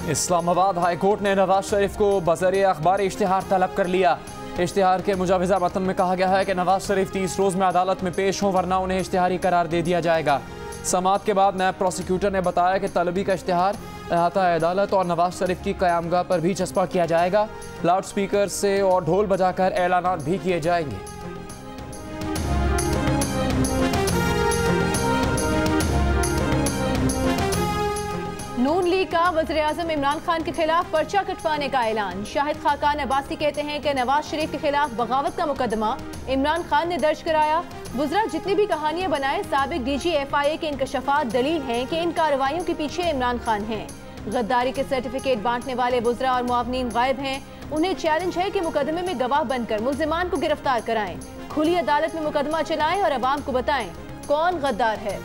Islamabad high court ने नवाज शरीफ को बज़रिए अखबार इश्तिहार तलब कर लिया। इश्तिहार के मुजाविजा मतन में कहा गया है कि नवाज शरीफ 30 रोज़ में अदालत में पेश हों, वरना उन्हें इश्तिहारी करार दे दिया जाएगा। समाअत के बाद नायब प्रोसिक्यूटर ने बताया कि तलबी का इश्तिहार अहाता अदालत और नवाज शरीफ की क़यामगाह पर भी चस्पा किया जाएगा। लाउड स्पीकर से और ढोल बजाकर ऐलानात भी किए जाएंगे। नून लीग का वज़ीर-ए-आज़म इमरान खान के खिलाफ पर्चा कटवाने का ऐलान। शाहिद खाकान अब्बासी कहते हैं कि नवाज शरीफ के खिलाफ बगावत का मुकदमा इमरान खान ने दर्ज कराया। वुज़रा जितनी भी कहानियां बनाए, साबिक DG FIA के इंकशाफात दलील हैं कि इन कार्रवाइयों के पीछे इमरान खान हैं। गद्दारी के सर्टिफिकेट बांटने वाले वुज़रा और मुआवनीन गायब हैं। उन्हें चैलेंज है कि मुकदमे में गवाह बनकर मुल्ज़िमान को गिरफ्तार कराएं, खुली अदालत में मुकदमा चलाएं और अवाम को बताएं कौन गद्दार है।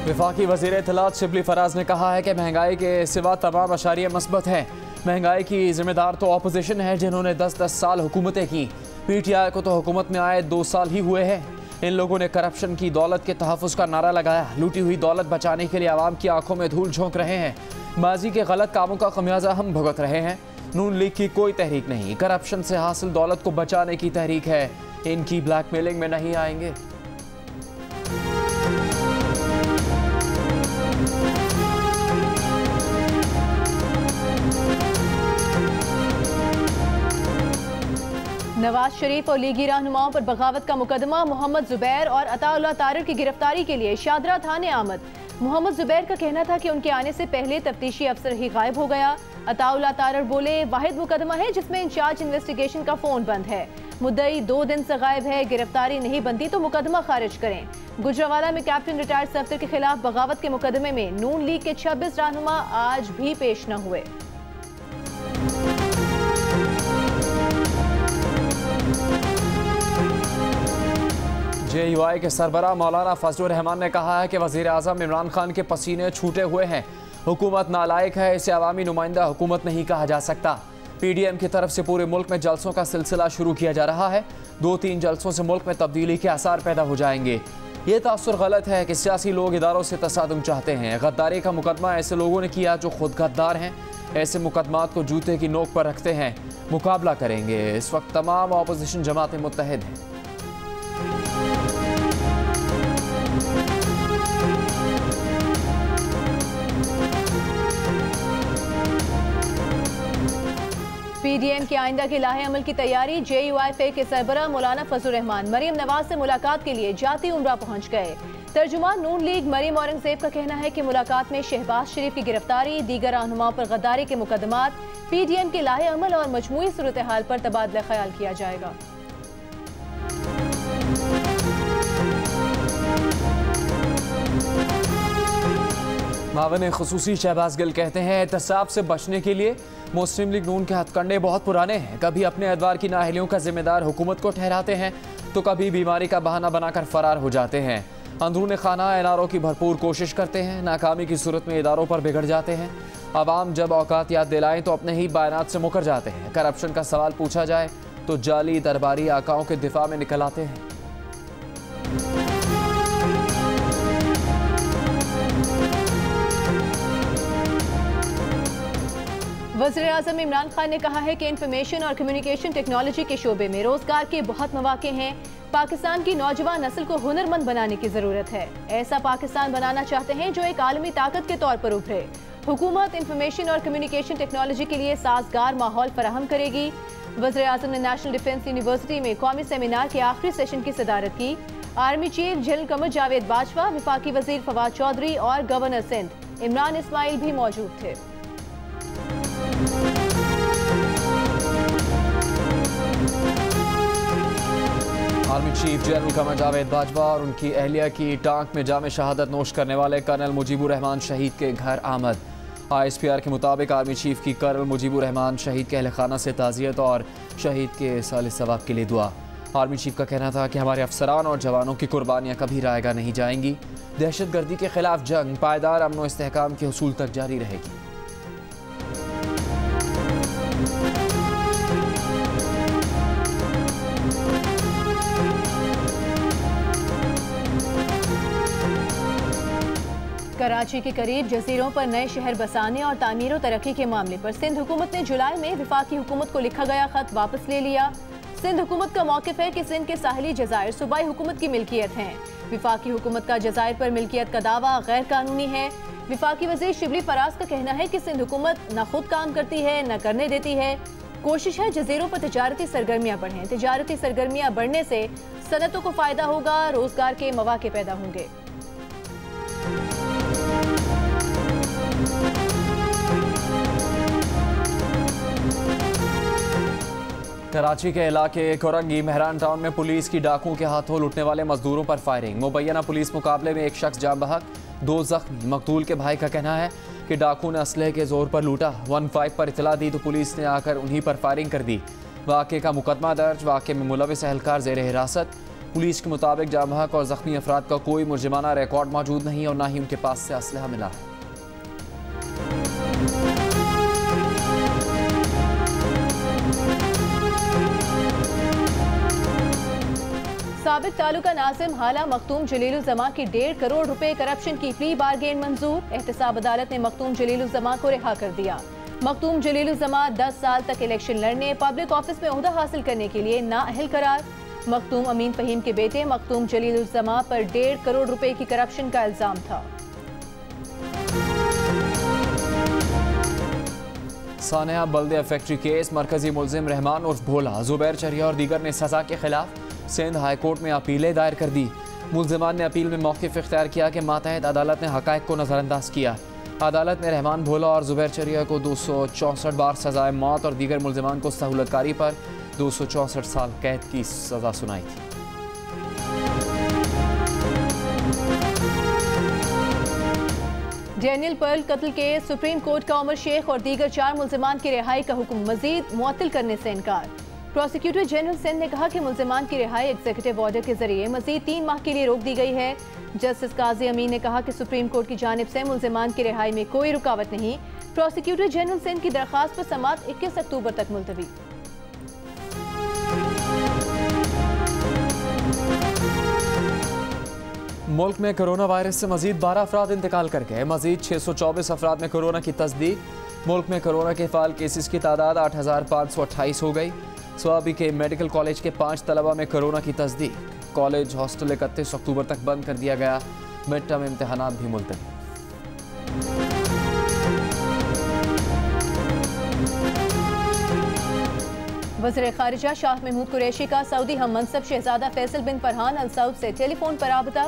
वफाकी वज़ीर इत्तलात शिबली फराज ने कहा है कि महंगाई के सिवा तमाम अशारिया मस्बत हैं। महंगाई की जिम्मेदार तो अपोजिशन है, जिन्होंने 10-10 साल हुकूमतें की। PTI को तो हुकूमत में आए 2 साल ही हुए हैं। इन लोगों ने करप्शन की दौलत के तहफ़्फ़ुज़ का नारा लगाया। लूटी हुई दौलत बचाने के लिए आवाम की आंखों में धूल झोंक रहे हैं। माजी के गलत कामों का खमियाजा हम भुगत रहे हैं। नून लीग की कोई तहरीक नहीं, करप्शन से हासिल दौलत को बचाने की तहरीक है। इनकी ब्लैकमेलिंग में नहीं आएंगे। नवाज शरीफ और लीगी रहनुमाओं पर बगावत का मुकदमा। मोहम्मद जुबैर और अताउल्लाह तारर की गिरफ्तारी के लिए शादरा थाने आमद। मोहम्मद जुबैर का कहना था कि उनके आने से पहले तफ्तीशी अफसर ही गायब हो गया। अताउल्लाह तारर बोले, वाहिद मुकदमा है जिसमें इंचार्ज इन्वेस्टिगेशन का फोन बंद है। मुद्दई 2 दिन से गायब है, गिरफ्तारी नहीं बनती तो मुकदमा खारिज करें। गुजरावाला में कैप्टन रिटायर्ड सफदर के खिलाफ बगावत के मुकदमे में नून लीग के 26 रहनुमा आज भी पेश न हुए। JUI के सरबराह मौलाना फजलुर रहमान ने कहा है कि वज़ीर-ए-आज़म इमरान खान के पसीने छूटे हुए हैं। हुकूमत नालायक है, इसे अवामी नुमाइंदा हुकूमत नहीं कहा जा सकता। PDM की तरफ से पूरे मुल्क में जलसों का सिलसिला शुरू किया जा रहा है। 2-3 जलसों से मुल्क में तब्दीली के आसार पैदा हो जाएंगे। ये तासुर गलत है कि सियासी लोग इदारों से तसादुम चाहते हैं। गद्दारी का मुकदमा ऐसे लोगों ने किया जो खुद गद्दार हैं। ऐसे मुकदमात को जूते की नोक पर रखते हैं। मुकाबला करेंगे। इस वक्त तमाम अपोजिशन जमातें मुत्तहिद हैं। PDM के आइंदा के लाहे अमल की तैयारी। JUI के सरबराह मौलाना फजलुर रहमान मरीम नवाज से मुलाकात के लिए जाती उम्रा पहुंच गए। तर्जुमान नून लीग मरीम औरंगजेब का कहना है कि मुलाकात में शहबाज शरीफ की गिरफ्तारी, दीगर रहनुमाओं पर गद्दारी के मुकदमात, PDM के लाहे अमल और मजमूई सूरत हाल पर तबादला ख्याल किया जाएगा। मावन खुसूसी शहबाज गिल कहते हैं, एहतसाब से बचने के लिए मुस्लिम लीग नून के हथकंडे बहुत पुराने हैं। कभी अपने अदवार की नाअहलियों का जिम्मेदार हुकूमत को ठहराते हैं तो कभी बीमारी का बहाना बनाकर फरार हो जाते हैं। अंदरून खाना NRO की भरपूर कोशिश करते हैं, नाकामी की सूरत में इदारों पर बिगड़ जाते हैं। अवाम जब औकात याद दिलाएं तो अपने ही बयानात से मुकर जाते हैं। करप्शन का सवाल पूछा जाए तो जाली दरबारी आकाओं के दिफा में निकल आते हैं। वज़ीर-ए-आज़म इमरान खान ने कहा है कि इंफॉर्मेशन और कम्युनिकेशन टेक्नोलॉजी के शोबे में रोजगार के बहुत मौके हैं। पाकिस्तान की नौजवान नस्ल को हुनरमंद बनाने की जरूरत है। ऐसा पाकिस्तान बनाना चाहते हैं जो एक आलमी ताकत के तौर पर उभरे। हुकूमत इंफॉर्मेशन और कम्युनिकेशन टेक्नोलॉजी के लिए साजगार माहौल फराहम करेगी। वज़ीर-ए-आज़म ने नेशनल डिफेंस यूनिवर्सिटी में कौमी सेमिनार के आखिरी सेशन की सदारत की। Army chief general Qamar Javed Bajwa, वफाकी वजीर फवाद चौधरी और गवर्नर सिंध इमरान इस्माइल भी मौजूद थे। Army chief general Qamar Javed Bajwa और उनकी अहलिया की टांक में जाम शहादत नोश करने वाले कर्नल मुजीबुर रहमान शहीद के घर आमद। ISPR के मुताबिक आर्मी चीफ की कर्नल मुजीबुर रहमान शहीद के अहल खाना से ताज़ियत और शहीद के साल सवाब के लिए दुआ। आर्मी चीफ का कहना था कि हमारे अफसरान और जवानों की कुर्बानियाँ कभी रायगा नहीं जाएंगी। दहशत गर्दी के खिलाफ जंग पायदार अमन व इस्तेहकाम के हुसूल तक जारी रहेगी। कराची के करीब जजीरों पर नए शहर बसाने और तामीर और तरक्की के मामले पर सिंध हुकूमत ने जुलाई में वफाकी हुकूमत को लिखा गया खत वापस ले लिया। सिंध हुकूमत का मौक़िफ़ है कि सिंध के साहिली जज़ायर सूबाई हुकूमत की मिल्कियत हैं। वफाकी हुकूमत का जज़ायर पर मिल्कियत का दावा गैर कानूनी है। वफाकी वज़ीर शिबली फराज का कहना है कि सिंध हुकूमत न खुद काम करती है न करने देती है। कोशिश है जजीरों पर तजारती सरगर्मियाँ बढ़ें। तजारती सरगर्मियाँ बढ़ने से सनतों को फ़ायदा होगा, रोज़गार के मौक़े पैदा होंगे। कराची के इलाके कोरंगी मेहरान टाउन में पुलिस की डाकुओं के हाथों लुटने वाले मजदूरों पर फायरिंग। मुबैना पुलिस मुकाबले में एक शख्स जान बहक, 2 जख्मी। मकतूल के भाई का कहना है कि डाकू ने असलहे के जोर पर लूटा। 15 पर इतला दी तो पुलिस ने आकर उन्हीं पर फायरिंग कर दी। वाक़े का मुकदमा दर्ज। वाक़े में मुलविस एहलकार ज़ेर हिरासत। पुलिस के मुताबिक जान बहक और जख्मी अफराद का कोई मुर्जिमाना रिकॉर्ड मौजूद नहीं और न ही उनके पास से असलहा मिला है। साबिक तालुका नाज़िम हाला मखतूम जलीलुल जमा की 1.5 करोड़ रुपए करप्शन की प्ली बारगेन मंजूर। एहतसाब अदालत ने मखतूम जलीलुल जमा को रिहा कर दिया। मखतूम जलीलुल जमा 10 साल तक इलेक्शन लड़ने, पब्लिक ऑफिस में ओहदा हासिल करने के लिए नाअहल करार। मखतूम अमीन फहीम के बेटे मखतूम जलीलुल जमा पर 1.5 करोड़ रुपए की करप्शन का इल्जाम था। सानिया बल्दिया फैक्ट्री केस, मरकजी मुलजिम रहमान उर्फ भोला, जुबैर चरिया और दीगर ने सजा के खिलाफ सिंध हाई कोर्ट में अपीलें दायर कर दी। मुलजिमान ने अपील में मौक़िफ़ इख्तियार किया कि मातहत अदालत ने हक़ाइक़ को नज़रअंदाज किया। अदालत ने रहमान भोला और जुबैर चरिया को 264 बार सज़ाए मौत और दीगर मुलजिमान को सहूलतकारी पर 264 साल कैद की सज़ा सुनाई थी। डैनियल पर्ल कत्ल के सुप्रीम कोर्ट का उमर शेख और दीगर 4 मुलजिमान की रिहाई का हुक्म मजीद मुअत्तल करने से इनकार। प्रोसिक्यूटर जनरल सिंध ने कहा कि मुलजिमान की रिहाई एग्जीक्यूटिव ऑर्डर के जरिए मजीद 3 माह के लिए रोक दी गई है। जस्टिस काजी अमीन ने कहा कि सुप्रीम कोर्ट की जानिब से मुलजिमान की रिहाई में कोई रुकावट नहीं। प्रोसिक्यूटर जनरल सिंध की दरख्वास्त पर समाअत 21 अक्टूबर तक मुलतवी। मुल्क में कोरोना वायरस से मजीद 12 अफराद इंतकाल कर गए। मजीद 624 अफराद में कोरोना की तस्दीक। मुल्क में कोरोना के फाल केसेस की तादाद 8528 हो गई। स्वाबी के मेडिकल कॉलेज के 5 तलबा में कोरोना की तस्दीक। कॉलेज हॉस्टल 31 अक्टूबर तक बंद कर दिया गया। मिड टर्म इम्तहानात भी मुलतवी। वज़ीर ख़ारिजा शाह महमूद कुरैशी का सऊदी हम मनसब शहजादा फैसल बिन फरहान अल सऊद से टेलीफोन पर राबता।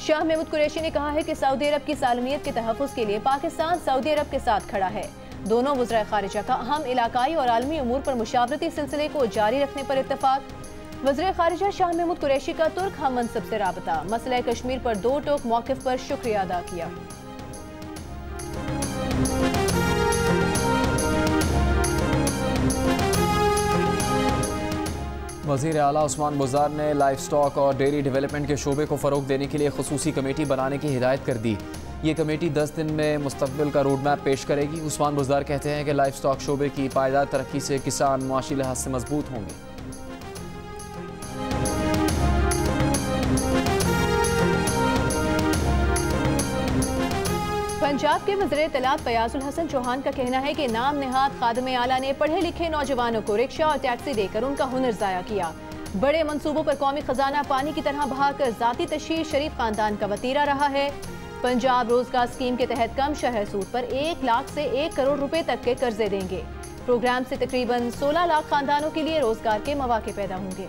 शाह महमूद कुरैशी ने कहा है कि सऊदी अरब की सालमियत के तहफ़्फ़ुज़ के लिए पाकिस्तान सऊदी अरब के साथ खड़ा है। दोनों वज़ीर ख़ारिजा का अहम इलाकाई और आलमी उमूर पर मुशावरती सिलसिले को जारी रखने पर इत्तफ़ाक़। वज़ीर ख़ारिजा शाह महमूद कुरैशी का तुर्क हम मनसब से राबता। मसला कश्मीर पर 2 टोक मौक़िफ़ पर शुक्रिया अदा किया। वज़ीर आला उस्मान बुज़दार ने लाइफ स्टॉक और डेयरी डेवलपमेंट के शोबे को फ़रोग़ देने के लिए ख़ुसूसी कमेटी बनाने की हिदायत कर दी। ये कमेटी 10 दिन में मुस्तक़बिल का रोड मैप पेश करेगी। उस्मान बुज़दार कहते हैं कि लाइफ स्टॉक शोबे की पायदार तरक्की से किसान मुआशी लिहाज से मजबूत होंगे। पंजाब के वज़ीर इत्तलात फयाजुल हसन चौहान का कहना है कि नाम नेहाद खादिम आला ने पढ़े लिखे नौजवानों को रिक्शा और टैक्सी देकर उनका हुनर ज़ाया किया। बड़े मंसूबों पर कौमी खजाना पानी की तरह बहाकर ज़ाती तशहीर शरीफ खानदान का वतीरा रहा है। पंजाब रोजगार स्कीम के तहत कम शरह सूद पर 1 लाख से 1 करोड़ रुपए तक के कर्जे देंगे। प्रोग्राम से तकरीबन 16 लाख खानदानों के लिए रोजगार के मौके पैदा होंगे।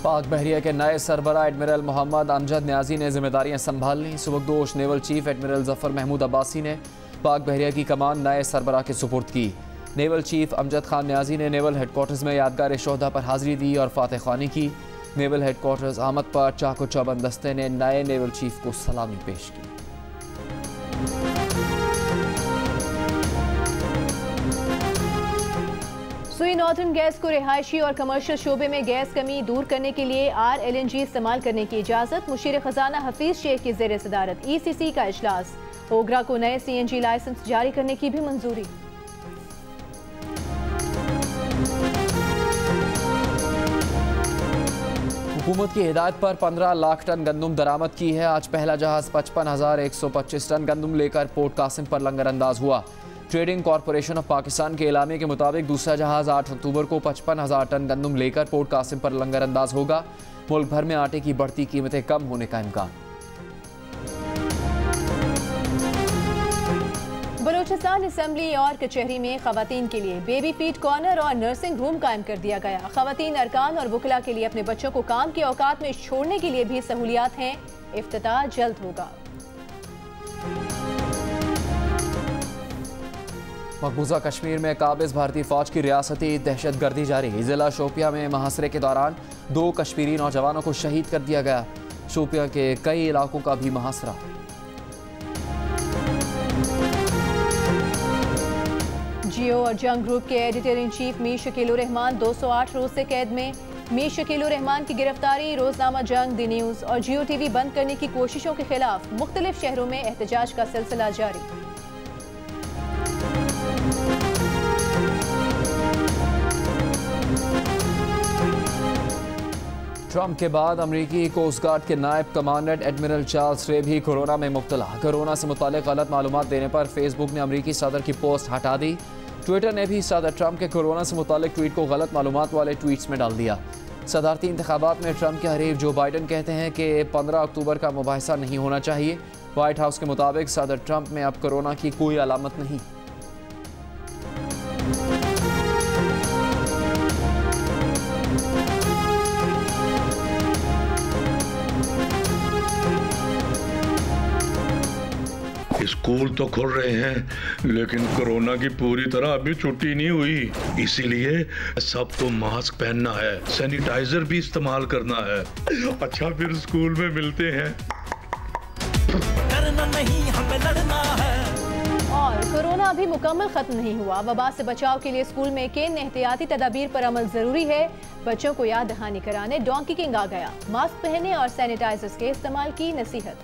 पाक बहरिया के नए सरबरा एडमिरल मोहम्मद अमजद न्याजी ने जिम्मेदारियां संभाल ली। सुबकदोश naval chief admiral Zafar Mahmood Abbasi ने पाक बहरिया की कमान नए सरबरा के सुपुर्द की। नेवल चीफ अमजद खान न्याजी ने नेवल हेडक्वार्टर्स में यादगार शोहदा पर हाजिरी दी और फातह ख्वानी की। नेवल हेडक्वार्टर्स आमद पर चाको चौबंद दस्ते ने नए नेवल चीफ को सलामी पेश की। सुई नॉर्दर्न गैस को रिहायशी और कमर्शियल शोबे में गैस कमी दूर करने के लिए RLNG इस्तेमाल करने की इजाज़त। मुशीर खजाना हफीज शेख की ज़ेर सदारत ECC का इजलास। ओगरा को नए CNG लाइसेंस जारी करने की भी मंजूरी। हुकूमत की हिदायत पर 15 लाख टन गंदम दरामद की है। आज पहला जहाज 55,125 टन गंदम लेकर पोर्ट कासिम पर लंगर अंदाज हुआ। ट्रेडिंग कॉरपोरेशन ऑफ पाकिस्तान के एलामे के मुताबिक दूसरा जहाज 8 अक्टूबर को 55,000 टन गंदम लेकर पोर्ट कासिम पर लंगर अंदाज होगा। मुल्क भर में आटे की बढ़ती कीमतें कम होने का इम्कान। बलूचिस्तान असेंबली और कचहरी में खवातीन के लिए बेबी फीड कॉर्नर और नर्सिंग रूम कायम कर दिया गया। खवातीन अरकान और वकला के लिए अपने बच्चों को काम के औकात में छोड़ने के लिए भी सहूलियात हैं। इफ्तिताह जल्द होगा। मकबूजा कश्मीर में काबिज भारतीय फौज की रियासती दहशतगर्दी जारी। जिला शोपिया में मुहासरे के दौरान 2 कश्मीरी नौजवानों को शहीद कर दिया गया। शोपिया के कई इलाकों का भी मुहासरा। जियो और जंग ग्रुप के editor in chief Mir Shakeel उर रहमान 208 रोज से कैद में। मीर शकील उर रहमान की गिरफ्तारी, रोजनामा जंग, दी न्यूज और जियो टीवी बंद करने की कोशिशों के खिलाफ मुख्तलिफ शहरों में एहतजाज का सिलसिला जारी। ट्रंप के बाद अमरीकी कोस्ट गार्ड के नायब कमांडेंट एडमिरल चार्ल्स रे भी कोरोना में मुब्तला। कोरोना से मुतालिक गलत मालूमात देने पर फेसबुक ने अमरीकी सदर की पोस्ट हटा दी। ट्विटर ने भी सदर ट्रंप के कोरोना से मुतालिक ट्वीट को गलत मालूमात वाले ट्वीट्स में डाल दिया। सदारती इंतखाबात में ट्रंप के हरीफ जो बाइडन कहते हैं कि 15 अक्टूबर का मुबाहिसा नहीं होना चाहिए। व्हाइट हाउस के मुताबिक सदर ट्रंप में अब कोरोना की कोई अलामत नहीं। स्कूल तो खुल रहे हैं लेकिन कोरोना की पूरी तरह अभी छुट्टी नहीं हुई, इसीलिए सबको मास्क पहनना है, सैनिटाइजर भी इस्तेमाल करना है। अच्छा फिर स्कूल में मिलते हैं। डरना नहीं, हमें लड़ना है। और कोरोना अभी मुकम्मल खत्म नहीं हुआ। वबा से बचाव के लिए स्कूल में किन एहतियाती तदाबीर पर अमल जरूरी है, बच्चों को याद दहानी कराने डोंकी किंग आ गया। मास्क पहने और सैनिटाइजर्स के इस्तेमाल की नसीहत।